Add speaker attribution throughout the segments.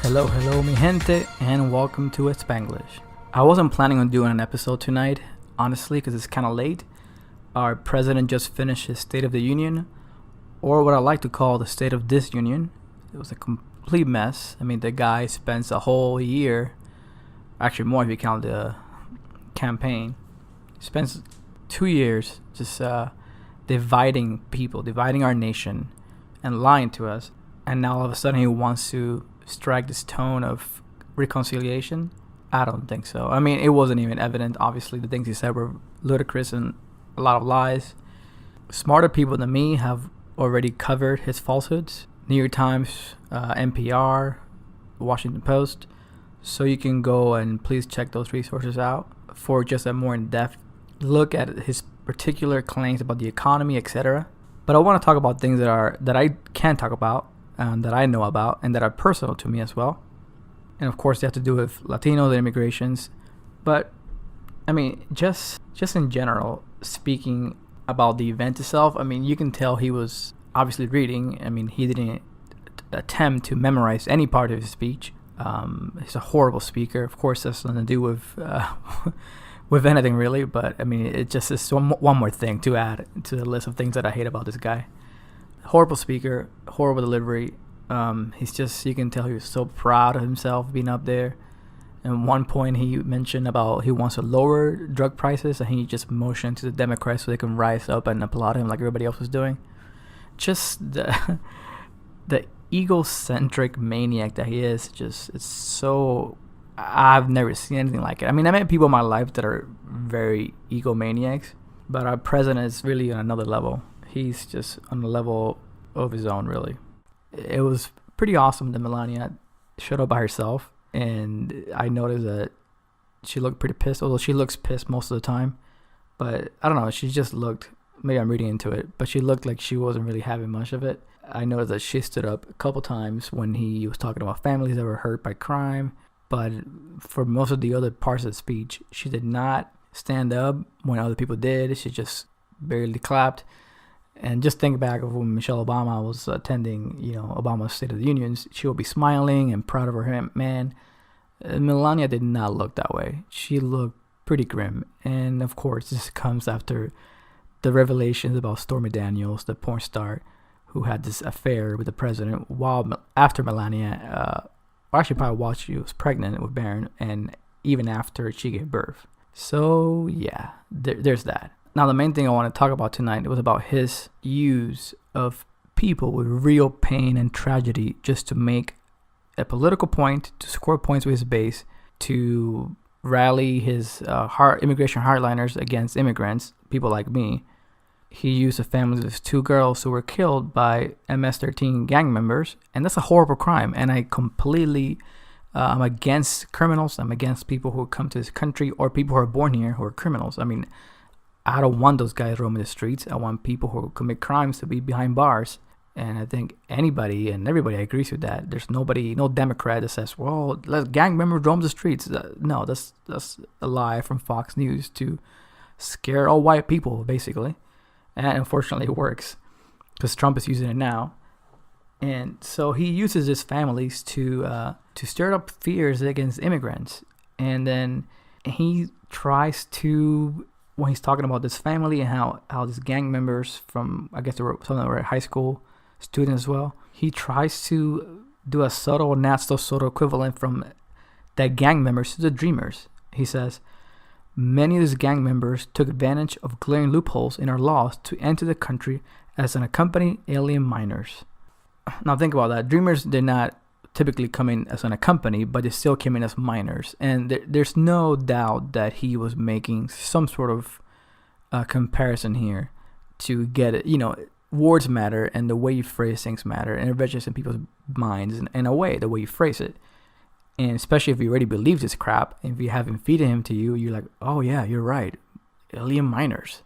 Speaker 1: Hello, mi gente, and welcome to Espanglish. I wasn't planning on doing an episode tonight, honestly, because it's kind of late. Our president just finished his State of the Union, or what I like to call the State of Disunion. It was a complete mess. I mean, the guy spends a whole year, actually more if you count the campaign, spends 2 years just dividing people, dividing our nation, and lying to us. And now all of a sudden he wants to strike this tone of reconciliation. I don't think so. I mean, it wasn't even evident. Obviously, the things he said were ludicrous and a lot of lies. Smarter people than me have already covered his falsehoods. New York Times, NPR, Washington Post. So you can go and please check those resources out for just a more in-depth look at his particular claims about the economy, etc. But I want to talk about things that I can talk about, that I know about, and that are personal to me as well. And of course, they have to do with Latinos and immigrations. But I mean, just in general, speaking about the event itself, I mean, you can tell he was obviously reading. I mean, he didn't attempt to memorize any part of his speech. He's a horrible speaker. Of course, that's nothing to do with with anything really. But I mean, it just is one more thing to add to the list of things that I hate about this guy. Horrible speaker, horrible delivery. He's just, you can tell he was so proud of himself being up there. And one point he mentioned about he wants to lower drug prices, and he just motioned to the Democrats so they can rise up and applaud him like everybody else was doing. Just the egocentric maniac that he is, just, it's so, I've never seen anything like it. I mean, I met people in my life that are very egomaniacs, but our president is really on another level. He's just on a level of his own, really. It was pretty awesome that Melania showed up by herself, and I noticed that she looked pretty pissed, although she looks pissed most of the time. But I don't know, she just looked, maybe I'm reading into it, but she looked like she wasn't really having much of it. I noticed that she stood up a couple times when he was talking about families that were hurt by crime, but for most of the other parts of the speech, she did not stand up when other people did. She just barely clapped. And just think back of when Michelle Obama was attending, Obama's State of the Union. She would be smiling and proud of her man. Melania did not look that way. She looked pretty grim. And of course, this comes after the revelations about Stormy Daniels, the porn star, who had this affair with the president after Melania, actually probably while she was pregnant with Barron, and even after she gave birth. So yeah, there's that. Now, the main thing I want to talk about tonight was about his use of people with real pain and tragedy just to make a political point, to score points with his base, to rally his immigration hardliners against immigrants, people like me. He used the families of 2 girls who were killed by MS-13 gang members, and that's a horrible crime. And I completely, I'm against criminals. I'm against people who come to this country or people who are born here who are criminals. I mean, I don't want those guys roaming the streets. I want people who commit crimes to be behind bars. And I think anybody and everybody agrees with that. There's no Democrat that says, well, let gang members roam the streets. No, that's a lie from Fox News to scare all white people, basically. And unfortunately, it works because Trump is using it now. And so he uses his families to stir up fears against immigrants. And then he tries to, when he's talking about this family and how these gang members from, I guess there were some that were high school students as well, he tries to do a subtle, not so subtle equivalent from that gang members to the dreamers. He says, many of these gang members took advantage of glaring loopholes in our laws to enter the country as unaccompanied alien minors. Now think about that. Dreamers did not typically come in as unaccompanied, but they still came in as minors. And there's no doubt that he was making some sort of comparison here to get it. Words matter, and the way you phrase things matter, and it registers in people's minds in a way, the way you phrase it. And especially if you already believe this crap, and if you haven't feeded him to you, you're like, oh yeah, you're right. Alien minors.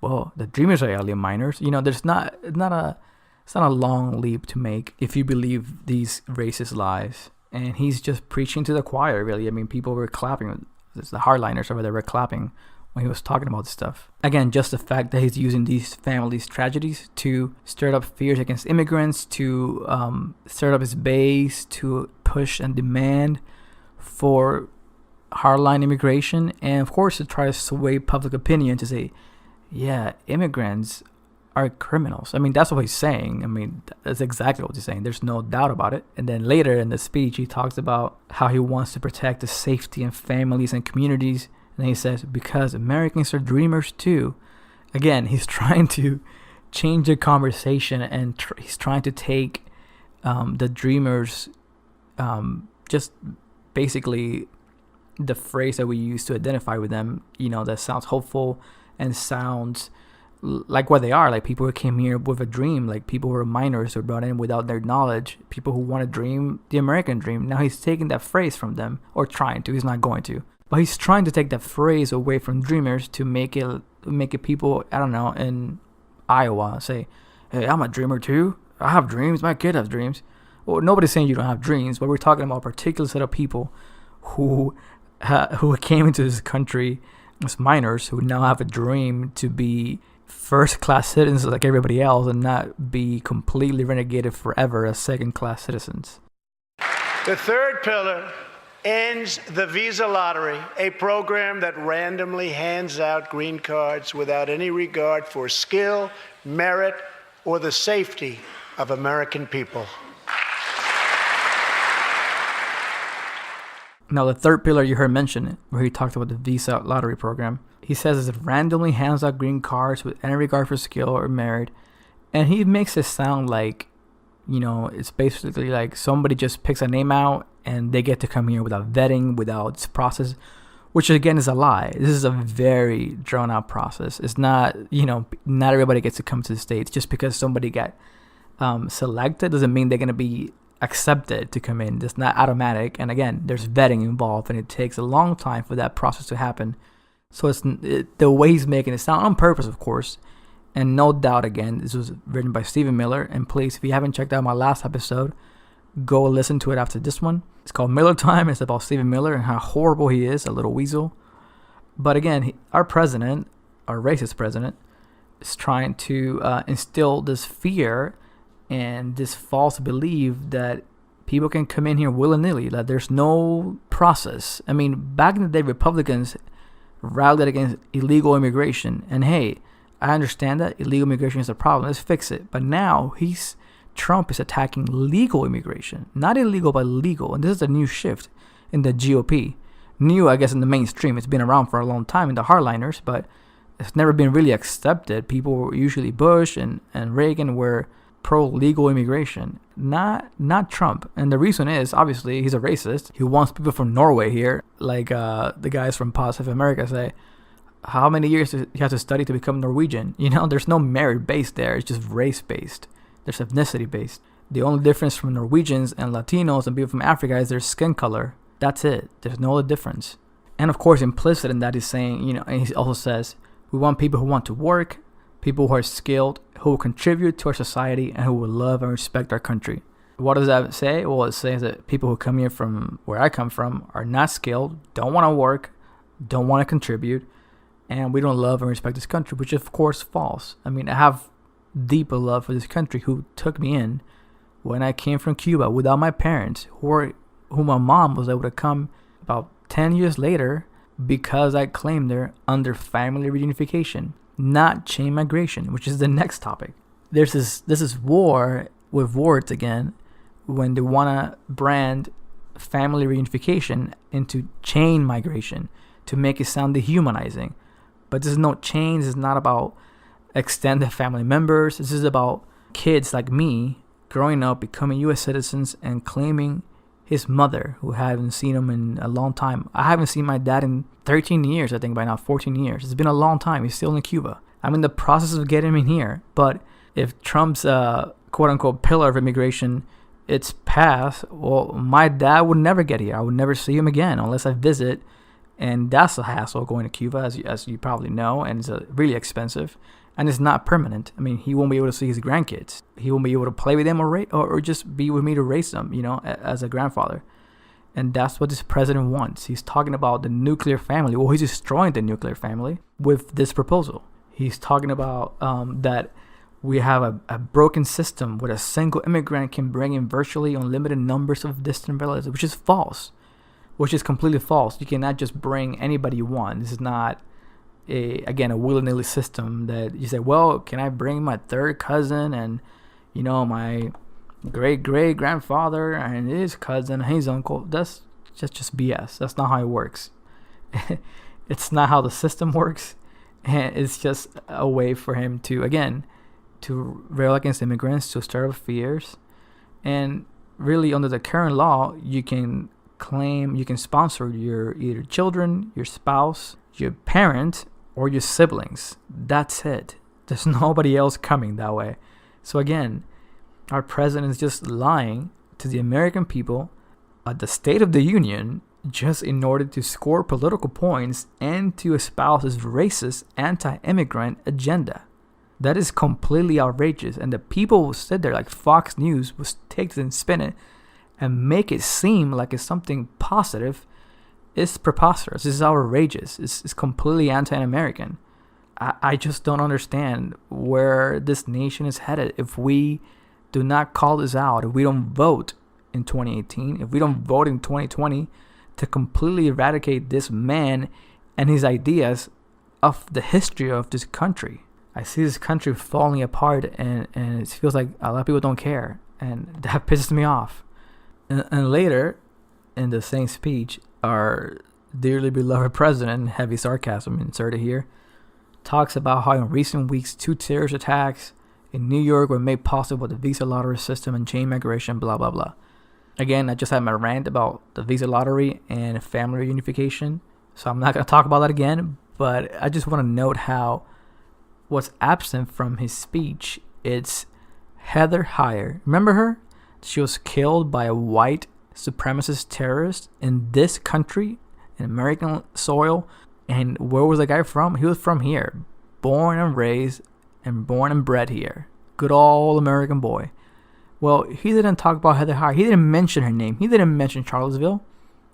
Speaker 1: Well, the dreamers are alien minors. It's not a long leap to make if you believe these racist lies. And he's just preaching to the choir, really. I mean, people were clapping. The hardliners over there were clapping when he was talking about this stuff. Again, just the fact that he's using these families' tragedies to stir up fears against immigrants, to stir up his base, to push and demand for hardline immigration, and of course to try to sway public opinion to say, yeah, immigrants are criminals. I mean, that's what he's saying. I mean, that's exactly what he's saying. There's no doubt about it. And then later in the speech, he talks about how he wants to protect the safety and families and communities. And he says, because Americans are dreamers too. Again, he's trying to change the conversation, and he's trying to take the dreamers, just basically the phrase that we use to identify with them, that sounds hopeful and sounds like what they are, like people who came here with a dream, like people who are minors who were brought in without their knowledge, people who want to dream the American dream. Now he's taking that phrase from them, or trying to. He's not going to, but he's trying to take that phrase away from dreamers to make it people, I don't know, in Iowa say, hey, I'm a dreamer too. I have dreams. My kid has dreams. Well, nobody's saying you don't have dreams, but we're talking about a particular set of people who came into this country as minors, who now have a dream to be first-class citizens like everybody else and not be completely renegated forever as second-class citizens.
Speaker 2: The third pillar ends the visa lottery, a program that randomly hands out green cards without any regard for skill, merit, or the safety of American people.
Speaker 1: Now, the third pillar you heard mentioned, where he talked about the visa lottery program, he says it randomly hands out green cards with any regard for skill or merit. And he makes it sound like, it's basically like somebody just picks a name out and they get to come here without vetting, without this process, which again is a lie. This is a very drawn out process. It's not, not everybody gets to come to the States. Just because somebody got selected doesn't mean they're going to be accepted to come in. It's not automatic. And again, there's vetting involved, and it takes a long time for that process to happen. So the way he's making it sound, on purpose, of course. And no doubt, again, this was written by Stephen Miller. And please, if you haven't checked out my last episode, go listen to it after this one. It's called Miller Time. It's about Stephen Miller and how horrible he is, a little weasel. But again, our president, our racist president, is trying to instill this fear and this false belief that people can come in here willy-nilly, that there's no process. I mean, back in the day, Republicans rallied against illegal immigration. And hey, I understand that illegal immigration is a problem. Let's fix it. But now Trump is attacking legal immigration. Not illegal, but legal. And this is a new shift in the GOP. New, I guess, in the mainstream. It's been around for a long time in the hardliners, but it's never been really accepted. People, usually Bush and Reagan, were pro-legal immigration, not Trump. And the reason is, obviously, he's a racist. He wants people from Norway here, like the guys from Positive America say. How many years do you have to study to become Norwegian? There's no merit-based there. It's just race-based. There's ethnicity-based. The only difference from Norwegians and Latinos and people from Africa is their skin color. That's it. There's no other difference. And of course, implicit in that is saying, and he also says, we want people who want to work, people who are skilled, who will contribute to our society, and who will love and respect our country. What does that say? Well, it says that people who come here from where I come from are not skilled, don't want to work, don't want to contribute, and we don't love and respect this country, which is, of course, false. I mean, I have deep love for this country who took me in when I came from Cuba without my parents, who my mom was able to come about 10 years later because I claimed her under family reunification, not chain migration, which is the next topic. This is war with words again, when they want to brand family reunification into chain migration to make it sound dehumanizing. But this is no chains. It's not about extended family members. This is about kids like me growing up, becoming U.S. citizens, and claiming his mother, who I haven't seen him in a long time. I haven't seen my dad in 13 years, I think by now, 14 years. It's been a long time. He's still in Cuba. I'm in the process of getting him in here. But if Trump's quote-unquote pillar of immigration, it's passed, well, my dad would never get here. I would never see him again unless I visit. And that's a hassle going to Cuba, as you probably know, and it's really expensive. And it's not permanent. I mean, he won't be able to see his grandkids. He won't be able to play with them or just be with me to raise them, as a grandfather. And that's what this president wants. He's talking about the nuclear family. Well, he's destroying the nuclear family with this proposal. He's talking about that We have a broken system where a single immigrant can bring in virtually unlimited numbers of distant relatives, which is false, which is completely false. You cannot just bring anybody you want. This is not, a willy-nilly system that you say, well, can I bring my third cousin and, my great-great-grandfather and his cousin and his uncle? That's just BS. That's not how it works. It's not how the system works. And it's just a way for him to, again, to rail against immigrants, to stir up fears. And really, under the current law, you can sponsor your either children, your spouse, your parent, or your siblings. That's it. There's nobody else coming that way. So again, our president is just lying to the American people at the State of the Union just in order to score political points and to espouse his racist, anti-immigrant agenda. That is completely outrageous. And the people who sit there, like Fox News, will take it and spin it and make it seem like it's something positive. It's preposterous. It's outrageous. It's completely anti-American. I just don't understand where this nation is headed if we do not call this out, if we don't vote in 2018, if we don't vote in 2020 to completely eradicate this man and his ideas of the history of this country. I see this country falling apart, and it feels like a lot of people don't care, and that pisses me off. And later, in the same speech, our dearly beloved president, heavy sarcasm inserted here, talks about how in recent weeks 2 terrorist attacks in New York were made possible with the visa lottery system and chain migration, blah, blah, blah. Again, I just had my rant about the visa lottery and family reunification, so I'm not going to talk about that again, but I just want to note how what's absent from his speech, it's Heather Heyer. Remember her? She was killed by a white supremacist terrorist in this country, in American soil. And where was the guy from? He was from here. Born and raised and born and bred here. Good old American boy. Well, he didn't talk about Heather Heyer. He didn't mention her name. He didn't mention Charlottesville.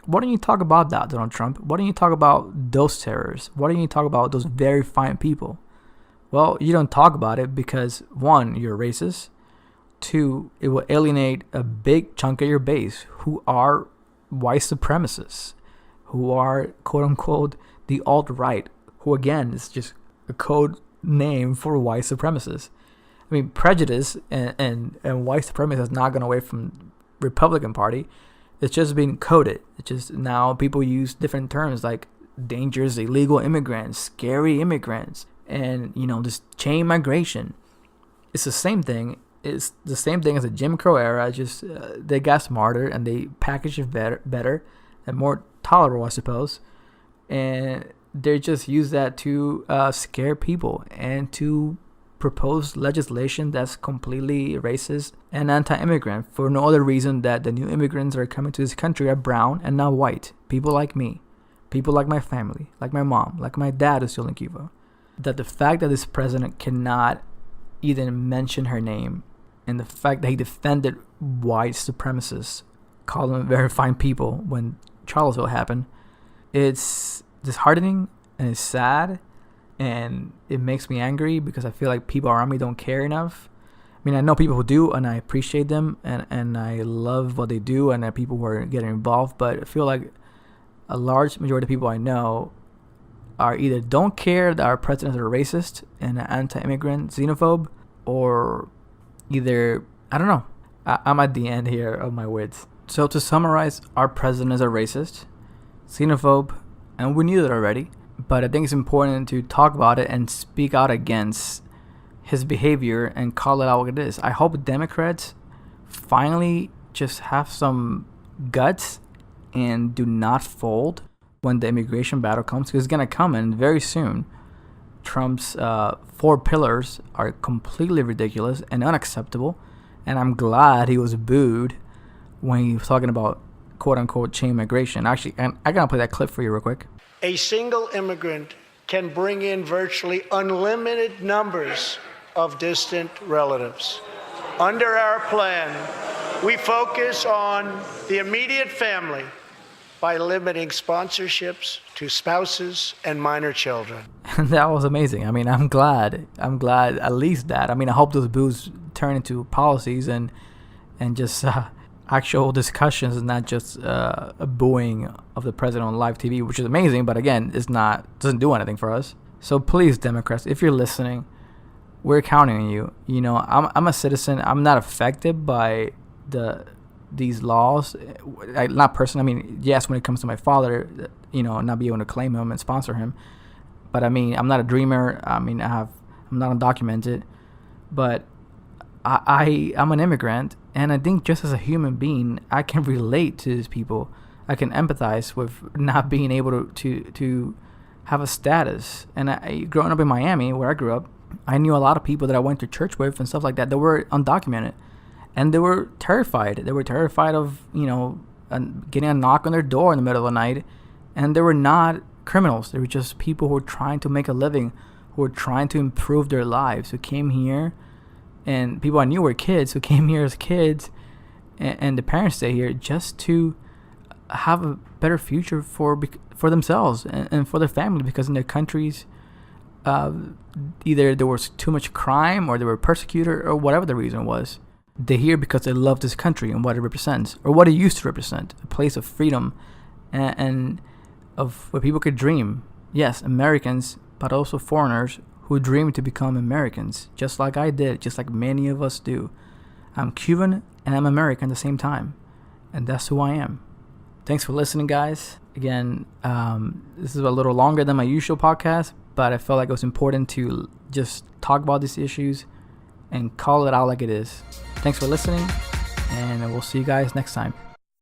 Speaker 1: Why don't you talk about that, Donald Trump? Why don't you talk about those terrorists? Why don't you talk about those very fine people? Well, you don't talk about it because, 1, you're racist. 2, it will alienate a big chunk of your base who are white supremacists, who are, quote-unquote, the alt-right, who, again, is just a code name for white supremacists. I mean, prejudice and white supremacy has not gone away from Republican Party. It's just been coded. It's just now people use different terms like dangerous illegal immigrants, scary immigrants, and, this chain migration. It's the same thing. It's the same thing as the Jim Crow era. Just they got smarter and they packaged it better and more tolerable, I suppose. And they just use that to scare people and to propose legislation that's completely racist and anti-immigrant for no other reason that the new immigrants that are coming to this country are brown and not white. People like me. People like my family, like my mom, like my dad who's still in Cuba. That the fact that this president cannot even mention her name, and the fact that he defended white supremacists, called them very fine people when Charlottesville happened, it's disheartening and it's sad, and it makes me angry because I feel like people around me don't care enough. I mean, I know people who do, and I appreciate them, and I love what they do, and there are people who are getting involved, but I feel like a large majority of people I know are either don't care that our president is a racist and an anti-immigrant xenophobe, or either, I don't know. I'm at the end here of my wits. So to summarize, our president is a racist, xenophobe, and we knew that already. But I think it's important to talk about it and speak out against his behavior and call it out what it is. I hope Democrats finally just have some guts and do not fold when the immigration battle comes, because it's going to come, and very soon. Trump's 4 pillars are completely ridiculous and unacceptable, and I'm glad he was booed when he was talking about quote-unquote chain migration. Actually, and I gotta play that clip for you real quick.
Speaker 2: A single immigrant can bring in virtually unlimited numbers of distant relatives. Under our plan, we focus on the immediate family, by limiting sponsorships to spouses and minor children.
Speaker 1: And that was amazing. I mean, I'm glad at least that. I mean, I hope those boos turn into policies and just actual discussions and not just a booing of the president on live TV, which is amazing, but again, doesn't do anything for us. So please, Democrats, if you're listening, we're counting on you. You know, I'm a citizen. I'm not affected by these laws. Not personally. I mean, yes, when it comes to my father, you know, not be able to claim him and sponsor him. But I mean, I'm not a dreamer. I mean, I'm not undocumented. But I'm an immigrant, and I think just as a human being, I can relate to these people. I can empathize with not being able to have a status. And growing up in Miami, where I grew up, I knew a lot of people that I went to church with and stuff like that were undocumented. And they were terrified. They were terrified of, you know, getting a knock on their door in the middle of the night. And they were not criminals. They were just people who were trying to make a living, who were trying to improve their lives, who came here. And people I knew were kids who came here as kids. And the parents stay here just to have a better future for themselves and for their family, because in their countries, either there was too much crime or they were persecuted or whatever the reason was. They're here because they love this country and what it represents, or what it used to represent, a place of freedom and of where people could dream. Yes, Americans, but also foreigners who dream to become Americans, just like I did, just like many of us do. I'm Cuban and I'm American at the same time, and that's who I am. Thanks for listening, guys. Again, this is a little longer than my usual podcast, but I felt like it was important to just talk about these issues and call it out like it is. Thanks for listening, and we'll see you guys next time.